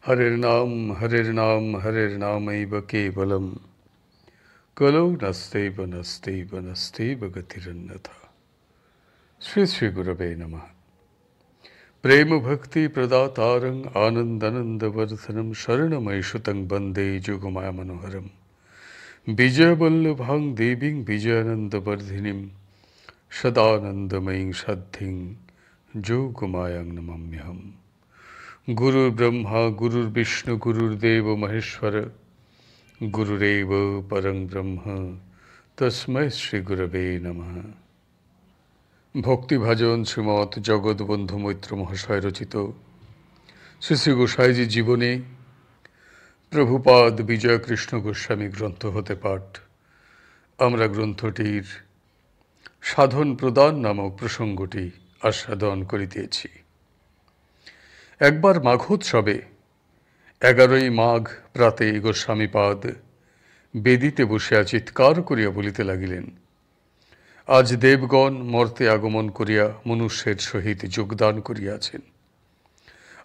हरिर्नाम हरिर्नामैव केवलम कलौ नस्तेव गतिरन्यथा। श्री श्री गुरवे नमः। प्रेम भक्ति प्रदातारं आनन्दानन्दवर्धनं शरणमैषुतं वन्दे जुगमाया मनोहरं विजयवल्लभां देवीं विजयानन्दवर्धिनीं सदानन्दमयीं सद्धिं जोगमायां नमाम्यहम्। गुरुर्ब्रह्मा गुरुर्विष्णु गुरुर्देव महेश्वर गुरुरेव परं ब्रह्म तस्मै श्री गुरवे नमः। ভক্তিভাজন শ্রীমৎ জগৎবন্ধু মৈত্র মহাশয় রচিত শ্রী শ্রী গোসাইজি জীবনী প্রভুপাদ বিজয় কৃষ্ণ গোস্বামী গ্রন্থ হতে পাঠ। আমরা গ্রন্থটির সাধন প্রদান নামক প্রসঙ্গটি আস্বাদন করিতেছি। একবার মাঘোৎসবে 11ই মাঘ প্রাতে গোস্বামীপাদ বেদিতে বসিয়া চিৎকার করিয়া বলিতে লাগিলেন, আজ দেবগণ মর্তে আগমন করিয়া মনুষ্যের সহিত যোগদান করিয়াছেন।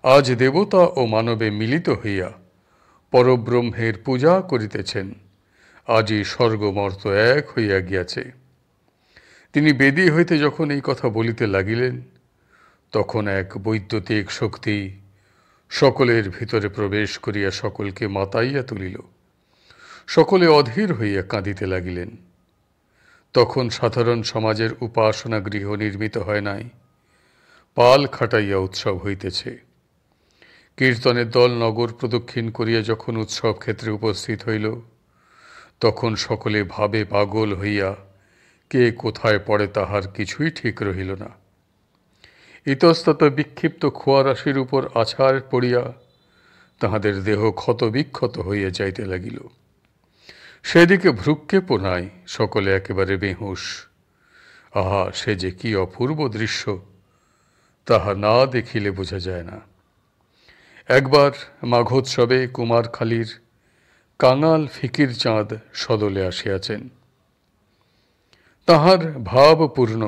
আজ দেবতা ও মানবে মিলিত হইয়া পরব্রহ্মের পূজা করিতেছেন। আজই স্বর্গমর্ত এক হইয়া গিয়াছে। তিনি বেদী হইতে যখন এই কথা বলিতে লাগিলেন, তখন এক বৈদ্যুতিক শক্তি সকলের ভিতরে প্রবেশ করিয়া সকলকে মাতাইয়া তুলিল। সকলে অধীর হইয়া কাঁদিতে লাগিলেন। তখন সাধারণ সমাজের উপাসনা গৃহ নির্মিত হয় নাই, পাল খাটাইয়া উৎসব হইতেছে। কীর্তনের দল নগর প্রদক্ষিণ করিয়া যখন উৎসব ক্ষেত্রে উপস্থিত হইল, তখন সকলে ভাবে পাগল হইয়া কে কোথায় পড়ে তাহার কিছুই ঠিক রহিল না। ইতস্তত বিক্ষিপ্ত খোয়া রাশির উপর আছাড় পড়িয়া তাহাদের দেহ ক্ষত বিক্ষত হইয়া যাইতে লাগিল। সেদিকে ভ্রুক্ষেপও নাই, সকলে একেবারে বেহুঁশ। আহা, সে যে কি অপূর্ব দৃশ্য, তাহা না দেখিলে বোঝা যায় না। একবার মাঘোৎসবে কুমারখালীর কাঙাল ফিকির চাঁদ সদলে আসিয়াছেন। তাহার ভাবপূর্ণ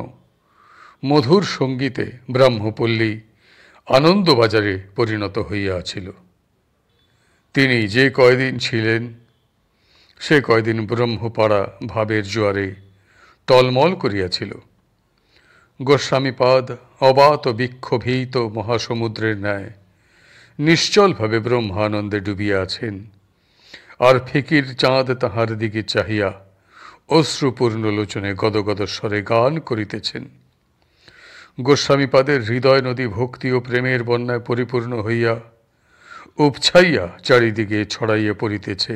মধুর সঙ্গীতে ব্রাহ্মপল্লী আনন্দবাজারে পরিণত হইয়াছিল। তিনি যে কয়দিন ছিলেন, সে কয়দিন ব্রহ্মপাড়া ভাবের জোয়ারে টলমল করিয়াছিল। গোস্বামীপাদ অবাত বিক্ষোভিত মহাসমুদ্রের ন্যায় নিশ্চলভাবে ব্রহ্মানন্দে ডুবিয়া আছেন, আর ফিকির চাঁদ তাহার দিকে চাহিয়া অশ্রুপূর্ণ লোচনে গদগদ স্বরে গান করিতেছেন। গোস্বামীপাদের হৃদয় নদী ভক্তি ও প্রেমের বন্যায় পরিপূর্ণ হইয়া উপছাইয়া চারিদিকে ছড়াইয়া পড়িতেছে।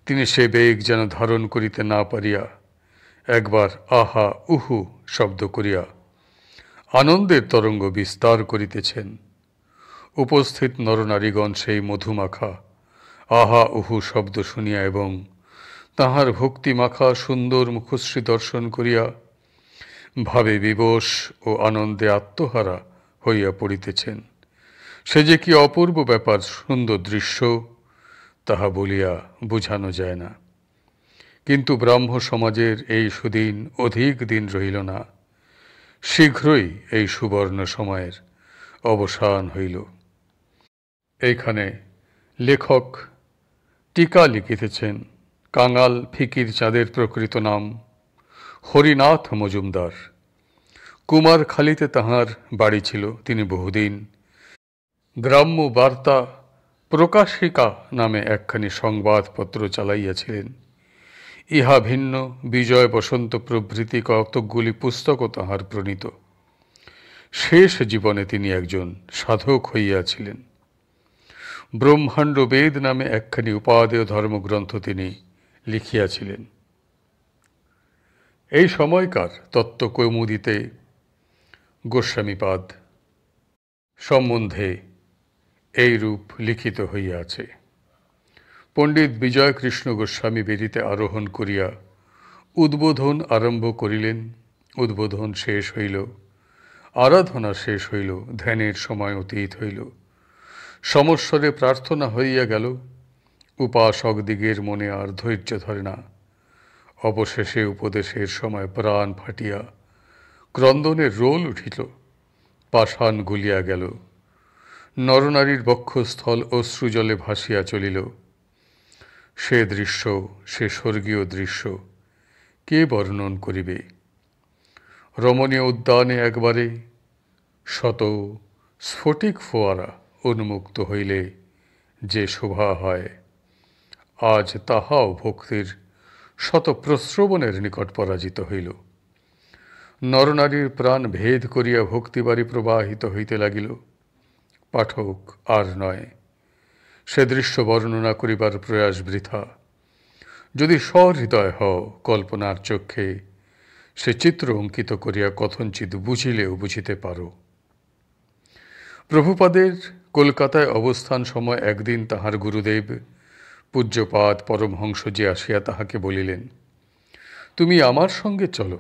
তিনি সে বেগ যেন ধারণ করিতে না পারিয়া একবার আহা উহু শব্দ করিয়া আনন্দের তরঙ্গ বিস্তার করিতেছেন। উপস্থিত নরনারীগণ সেই মধুমাখা আহা উহু শব্দ শুনিয়া এবং তাহার ভক্তিমাখা সুন্দর মুখশ্রী দর্শন করিয়া ভাবে বিবশ ও আনন্দে আত্মহারা হইয়া পড়িতেছেন। সে যে কি অপূর্ব ব্যাপার, সুন্দর দৃশ্য, তাহা বলিয়া বুঝানো যায় না। কিন্তু ব্রাহ্ম সমাজের এই সুদিন অধিক দিন রহিল না। শীঘ্রই এই সুবর্ণ সময়ের অবসান হইল। এইখানে লেখক টিকা লিখিতেছেন, কাঙাল ফিকির চাঁদের প্রকৃত নাম হরিনাথ মজুমদার। কুমারখালীতে তাহার বাড়ি ছিল। তিনি বহুদিন গ্রাম্য বার্তা প্রকাশিকা নামে একখানি সংবাদপত্র চালাইয়াছিলেন। ইহা ভিন্ন বিজয় বসন্ত প্রভৃতি কতকগুলি পুস্তকও তাহার প্রণীত। শেষ জীবনে তিনি একজন সাধক হইয়াছিলেন। ব্রহ্মাণ্ড বেদ নামে একখানি উপাদেয় ধর্মগ্রন্থ তিনি লিখিয়াছিলেন। এই সময়কার তত্ত্বকৌমুদীতে গোস্বামীপাদ সম্বন্ধে এইরূপ লিখিত হইয়াছে। পণ্ডিত বিজয় কৃষ্ণ গোস্বামী বেদিতে আরোহণ করিয়া উদ্বোধন আরম্ভ করিলেন। উদ্বোধন শেষ হইল, আরাধনা শেষ হইল, ধ্যানের সময় অতীত হইল, সমস্বরে প্রার্থনা হইয়া গেল। উপাসকদিগের মনে আর ধৈর্য ধরে না। অবশেষে উপদেশের সময় প্রাণ ফাটিয়া ক্রন্দনের রোল উঠিল, পাষাণ গুলিয়া গেল। নরনারীর বক্ষস্থল অশ্রুজলে ভাসিয়া চলিল। সে দৃশ্য, সে স্বর্গীয় দৃশ্য কে বর্ণন করিবে? রমণীয় উদ্যানে একবারে শত স্ফটিক ফোয়ারা উন্মুক্ত হইলে যে শোভা হয়, আজ তাহাও ভক্তির শত প্রশ্রবণের নিকট পরাজিত হইল। নরনারীর প্রাণ ভেদ করিয়া ভক্তিবারী প্রবাহিত হইতে লাগিল। পাঠক, আর নয়, সে দৃশ্য বর্ণনা করিবার প্রয়াস বৃথা। যদি সহৃদয় হও, কল্পনার চক্ষে সে চিত্র অঙ্কিত করিয়া কথঞ্চিত বুঝিলেও বুঝিতে পারো। প্রভুপাদের কলকাতায় অবস্থান সময় একদিন তাহার গুরুদেব পূজ্যপাদ পরমহংসজি আসিয়া তাহাকে বলিলেন, তুমি আমার সঙ্গে চলো।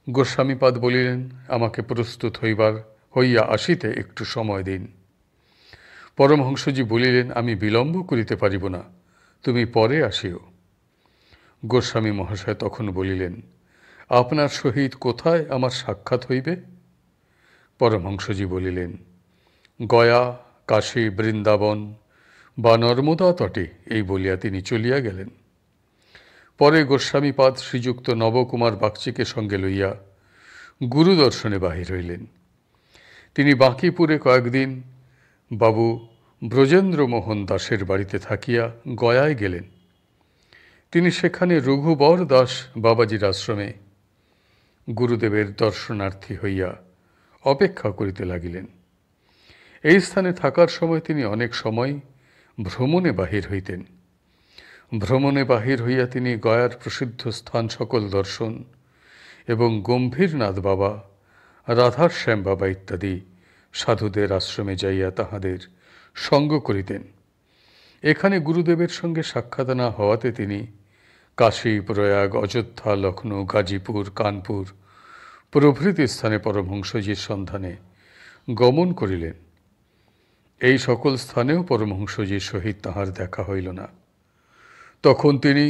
গোস্বামীপাদ বলিলেন, আমাকে প্রস্তুত হইয়া আসিতে একটু সময় দিন। পরমহংসজি বলিলেন, আমি বিলম্ব করিতে পারিব না, তুমি পরে আসিও। গোস্বামী মহাশয় তখন বলিলেন, আপনার সহিত কোথায় আমার সাক্ষাৎ হইবে? পরমহংসজি বলিলেন, গয়া, কাশী, বৃন্দাবন বা নর্মদা তটে, এই বলিয়া তিনি চলিয়া গেলেন। পরে গোস্বামীপাদ শ্রীযুক্ত নবকুমার বাগচিকে সঙ্গে লইয়া গুরুদর্শনে বাহির হইলেন। তিনি বাঁকিপুরে কয়েকদিন বাবু ব্রজেন্দ্রমোহন দাসের বাড়িতে থাকিয়া গয়ায় গেলেন। তিনি সেখানে রঘুবর দাস বাবাজির আশ্রমে গুরুদেবের দর্শনার্থী হইয়া অপেক্ষা করিতে লাগিলেন। এই স্থানে থাকার সময় তিনি অনেক সময় ভ্রমণে বাহির হইতেন। ভ্রমণে বাহির হইয়া তিনি গয়ার প্রসিদ্ধ স্থান সকল দর্শন এবং গম্ভীরনাথ বাবা, রাধাশ্যাম বাবা ইত্যাদি সাধুদের আশ্রমে যাইয়া তাহাদের সঙ্গ করিতেন। এখানে গুরুদেবের সঙ্গে সাক্ষাৎ না হওয়াতে তিনি কাশী, প্রয়াগ, অযোধ্যা, লখনৌ, গাজীপুর, কানপুর প্রভৃতি স্থানে পরমহংসজির সন্ধানে গমন করিলেন। এই সকল স্থানেও পরমহংসজির সহিত তাহার দেখা হইল না। তখন তিনি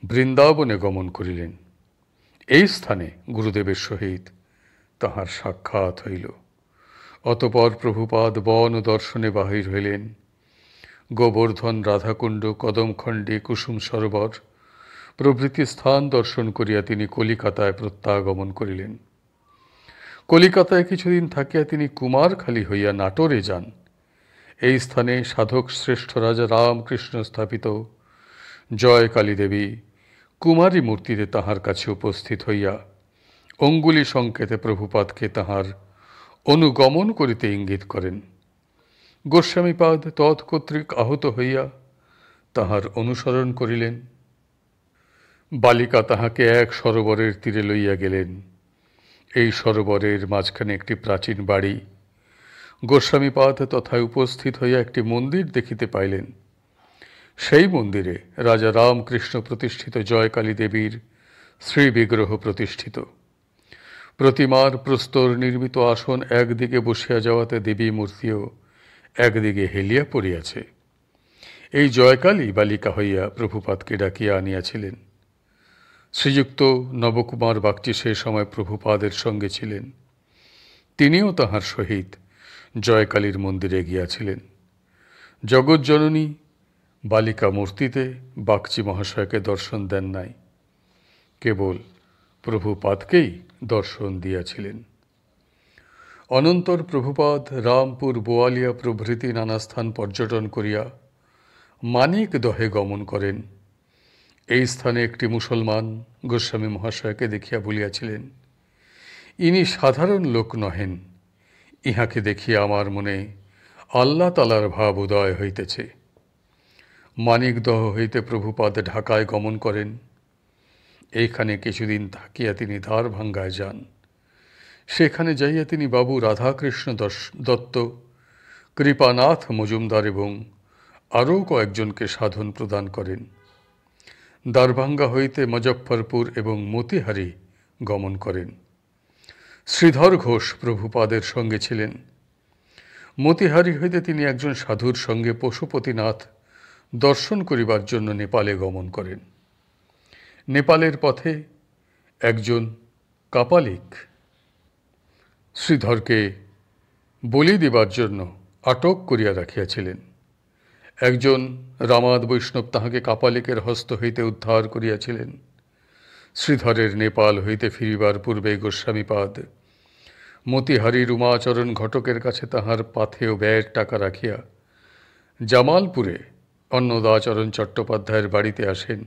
বৃন্দাবনে গমন করিলেন। এই স্থানে গুরুদেবের সহিত তাহার সাক্ষাৎ হইল। অতঃপর প্রভুপাদ বন দর্শনে বাহির হইলেন। গোবর্ধন, রাধাকুণ্ড, কদমখণ্ডী, কুসুম সরোবর প্রভৃতি স্থান দর্শন করিয়া তিনি কলিকাতায় প্রত্যাগমন করিলেন। কলিকাতায় কিছুদিন থাকিয়া তিনি কুমারখালী হইয়া নাটোরে যান। এই স্থানে সাধক শ্রেষ্ঠ রাজা রামকৃষ্ণ স্থাপিত জয় কালী দেবী কুমারী মূর্তিতে তাহার কাছে উপস্থিত হইয়া অঙ্গুলি সংকেতে প্রভুপাদকে তাহার অনুগমন করিতে ইঙ্গিত করেন। গোস্বামীপাদ তৎকর্তৃক আহত হইয়া তাহার অনুসরণ করিলেন। বালিকা তাহাকে এক সরোবরের তীরে লইয়া গেলেন। এই সরোবরের মাঝখানে একটি প্রাচীন বাড়ি। গোস্বামীপাদ তথায় উপস্থিত হইয়া একটি মন্দির দেখিতে পাইলেন। সেই মন্দিরে রাজা রামকৃষ্ণ প্রতিষ্ঠিত জয়কালী দেবীর শ্রীবিগ্রহ প্রতিষ্ঠিত। প্রতিমার প্রস্তর নির্মিত আসন একদিকে বসিয়া যাওয়াতে দেবী মূর্তিও একদিকে হেলিয়া পড়িয়াছে। এই জয়কালী বালিকা হইয়া প্রভুপাদকে ডাকিয়া আনিয়াছিলেন। শ্রীযুক্ত নবকুমার বাগচি সে সময় প্রভুপাদের সঙ্গে ছিলেন। তিনিও তাহার সহিত জয়কালীর মন্দিরে গিয়াছিলেন। জগজ্জননী বালিকা মূর্তিতে বাগচি মহাশয়কে দর্শন দেন নাই, কেবল প্রভুপাদকেই দর্শন দিয়াছিলেন। অনন্তর প্রভুপাদ রামপুর, বোয়ালিয়া প্রভৃতি নানা স্থান পর্যটন করিয়া মানিক দহে গমন করেন। এই স্থানে একটি মুসলমান গোস্বামী মহাশয়কে দেখিয়া বলিয়াছিলেন, ইনি সাধারণ লোক নহেন, ইহাকে দেখিয়া আমার মনে আল্লাহ তালার ভাব উদয় হইতেছে। মানিকদহ হইতে প্রভুপাদ ঢাকায় গমন করেন। এইখানে কিছুদিন থাকিয়া তিনি দ্বারভাঙ্গায় যান। সেখানে যাইয়া তিনি বাবু রাধাকৃষ্ণ দত্ত, কৃপানাথ মজুমদার এবং আরও কয়েকজনকে সাধন প্রদান করেন। দ্বারভাঙ্গা হইতে মুজফ্ফরপুর এবং মতিহারি গমন করেন। শ্রীধর ঘোষ প্রভুপাদের সঙ্গে ছিলেন। মতিহারি হইতে তিনি একজন সাধুর সঙ্গে পশুপতিনাথ দর্শন করিবার জন্য নেপালে গমন করেন। নেপালের পথে একজন কাপালিক শ্রীধরকে বলি দিবার জন্য আটক করিয়া রাখিয়াছিলেন। একজন রামাদ বৈষ্ণব তাহাকে কাপালিকের হস্ত হইতে উদ্ধার করিয়াছিলেন। শ্রীধরের নেপাল হইতে ফিরিবার পূর্বে গোস্বামীপাদ মতিহারির উমাচরণ ঘটকের কাছে তাহার পাথেয় ব্যয়ের টাকা রাখিয়া জামালপুরে অন্নদাচরণ চট্টোপাধ্যায়ের বাড়িতে আসেন।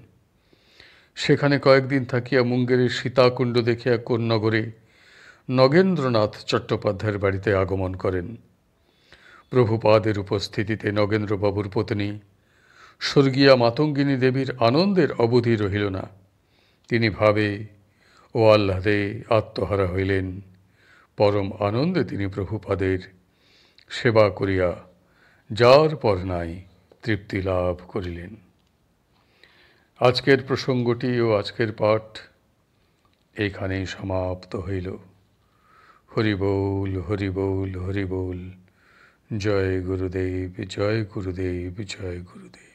সেখানে কয়েকদিন থাকিয়া মুঙ্গেরের সীতাকুণ্ড দেখিয়া কোন্নগরে নগেন্দ্রনাথ চট্টোপাধ্যায়ের বাড়িতে আগমন করেন। প্রভুপাদের উপস্থিতিতে নগেন্দ্রবাবুর পত্নী স্বর্গীয়া মাতঙ্গিনী দেবীর আনন্দের অবধি রহিল না। তিনি ভাবে ও আহ্লাদে আত্মহারা হইলেন। পরম আনন্দে তিনি প্রভুপাদের সেবা করিয়া যার পর নাই তৃপ্তি লাভ করিলেন। আজকের প্রসঙ্গটি ও আজকের পাঠ এইখানেই সমাপ্ত হইল। হরি বল, হরি বল, হরি বল। জয় গুরুদেব, জয় গুরুদেব, জয় গুরুদেব।